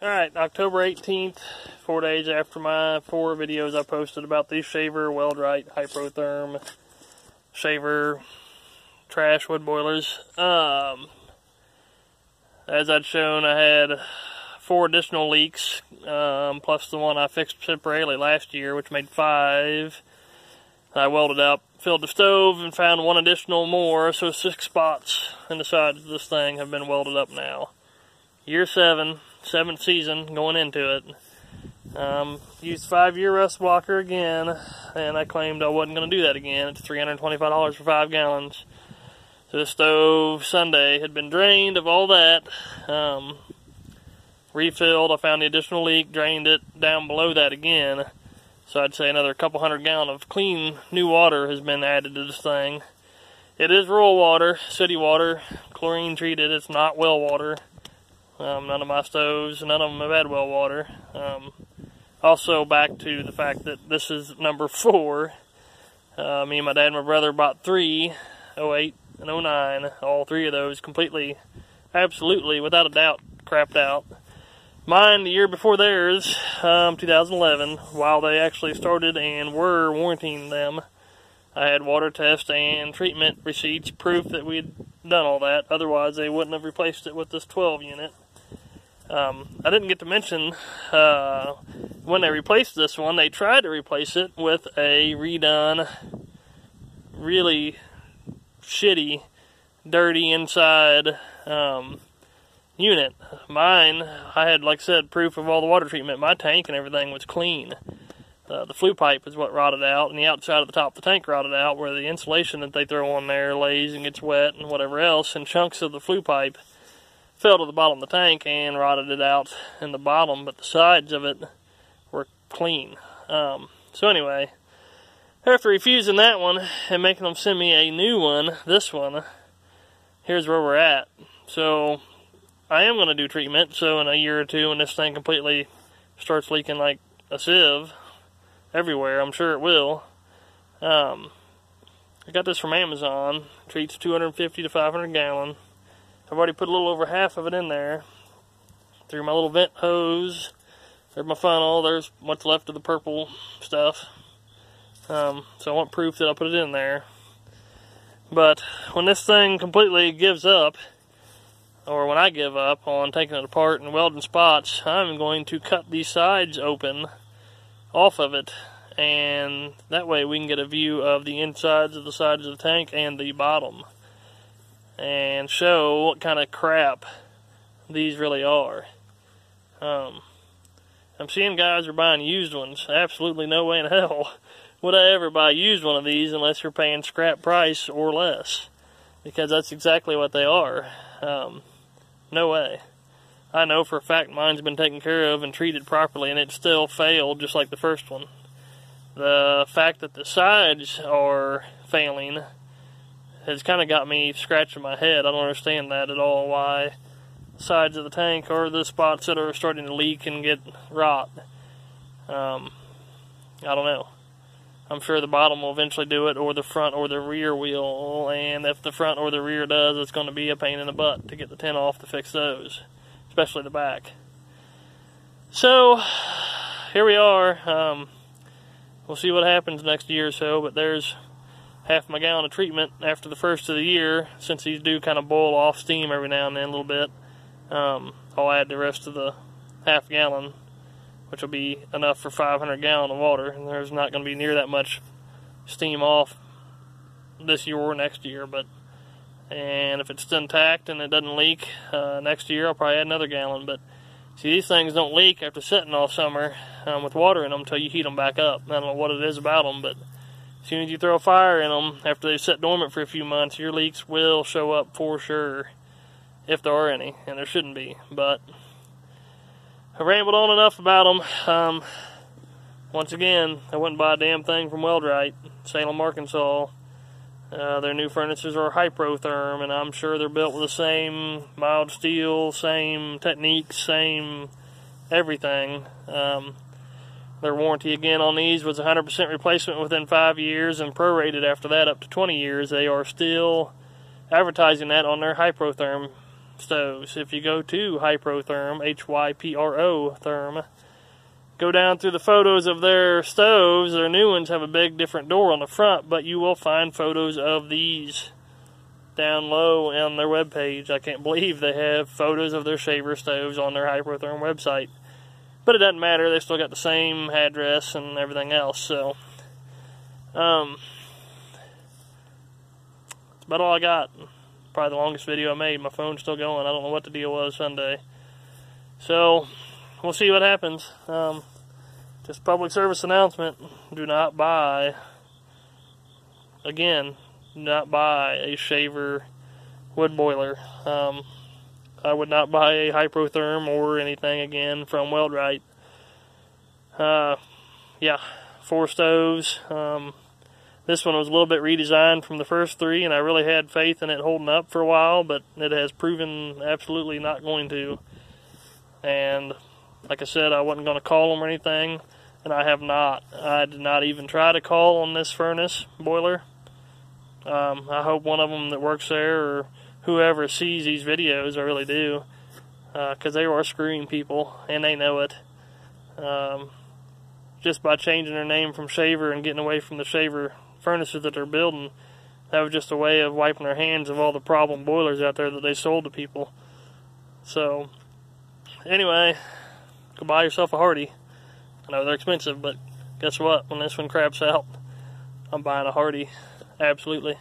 Alright, October 18th, 4 days after my 4 videos I posted about these shaver, Weld, Rite, Hypro, Therm, shaver, trash wood boilers. As I'd shown, I had 4 additional leaks, plus the one I fixed temporarily last year, which made 5. I welded up, filled the stove, and found 1 additional more, so 6 spots in the sides of this thing have been welded up now. Year 7. 7th season going into it. Used 5-year rust blocker again, and I claimed I wasn't going to do that again. It's $325 for 5 gallons. So the stove Sunday had been drained of all that. Refilled. I found the additional leak, drained it down below that again. So I'd say another couple 100 gallons of clean new water has been added to this thing. It is rural water, city water, chlorine treated. It's not well water. None of my stoves, none of them have had well water. Also, back to the fact that this is number 4. Me and my dad and my brother bought 3, 08 and 09. All 3 of those completely, absolutely, without a doubt, crapped out. Mine, the year before theirs, 2011, while they actually started and were warranting them, I had water test and treatment receipts, proof that we'd done all that. Otherwise, they wouldn't have replaced it with this 12 unit. I didn't get to mention, when they replaced this one, they tried to replace it with a redone, really shitty, dirty inside unit. Mine, I had, like I said, proof of all the water treatment. My tank and everything was clean. The flue pipe is what rotted out, and the outside of the top of the tank rotted out, where the insulation that they throw on there lays and gets wet and whatever else, and chunks of the flue pipe fell to the bottom of the tank and rotted it out in the bottom, but the sides of it were clean. So anyway, after refusing that one and making them send me a new one, this one, here's where we're at. So I am going to do treatment, so in a year or two when this thing completely starts leaking like a sieve everywhere, I'm sure it will. I got this from Amazon. Treats 250 to 500 gallon. I've already put a little over half of it in there through my little vent hose. There's my funnel. There's what's left of the purple stuff. So I want proof that I put it in there. But when this thing completely gives up, or when I give up on taking it apart and welding spots, I'm going to cut these sides open off of it, and that way we can get a view of the insides of the sides of the tank and the bottom, and show what kind of crap these really are. I'm seeing guys are buying used ones. Absolutely no way in hell would I ever buy a used one of these unless you're paying scrap price or less, because that's exactly what they are. No way. I know for a fact mine's been taken care of and treated properly, and it still failed just like the first one. The fact that the sides are failing has kind of got me scratching my head. I don't understand that at all, why the sides of the tank are the spots that are starting to leak and get rot. I don't know. I'm sure the bottom will eventually do it, or the front or the rear will, and if the front or the rear does, it's going to be a pain in the butt to get the tin off to fix those, especially the back. So, here we are. We'll see what happens next year or so, but there's half my gallon of treatment after the first of the year, since these do kind of boil off steam every now and then a little bit. I'll add the rest of the half gallon, which will be enough for 500 gallons of water, and there's not going to be near that much steam off this year or next year. And if it's still intact and it doesn't leak next year, I'll probably add another gallon. But see, these things don't leak after sitting all summer with water in them until you heat them back up. I don't know what it is about them, but as soon as you throw a fire in them after they've sat dormant for a few months, your leaks will show up for sure, if there are any, and there shouldn't be. But I rambled on enough about them. Once again, I wouldn't buy a damn thing from Weld, Rite, Salem, Arkansas. Their new furnaces are Hypro Therm, and I'm sure they're built with the same mild steel, same techniques, same everything. Their warranty again on these was 100% replacement within 5 years, and prorated after that up to 20 years. They are still advertising that on their Hypro Therm stoves. If you go to Hypro Therm, Hypro Therm, go down through the photos of their stoves. Their new ones have a big different door on the front, but you will find photos of these down low on their webpage. I can't believe they have photos of their shaver stoves on their Hyprotherm website. But it doesn't matter, they still got the same address and everything else, so that's about all I got. Probably the longest video I made. My phone's still going. I don't know what the deal was Sunday. So we'll see what happens. Just public service announcement. Do not buy, again, do not buy a shaver wood boiler. I would not buy a Hyprotherm or anything again from Weld Rite. Yeah, 4 stoves. This one was a little bit redesigned from the first 3, and I really had faith in it holding up for a while, but it has proven absolutely not going to. And like I said, I wasn't going to call them or anything, and I have not. I did not even try to call on this furnace boiler. I hope one of them that works there or whoever sees these videos, I really do, because they are screwing people, and they know it. Just by changing their name from shaver and getting away from the shaver furnaces that they're building, that was just a way of wiping their hands of all the problem boilers out there that they sold to people. So, anyway, go buy yourself a Hardy. I know they're expensive, but guess what? When this one craps out, I'm buying a Hardy. Absolutely.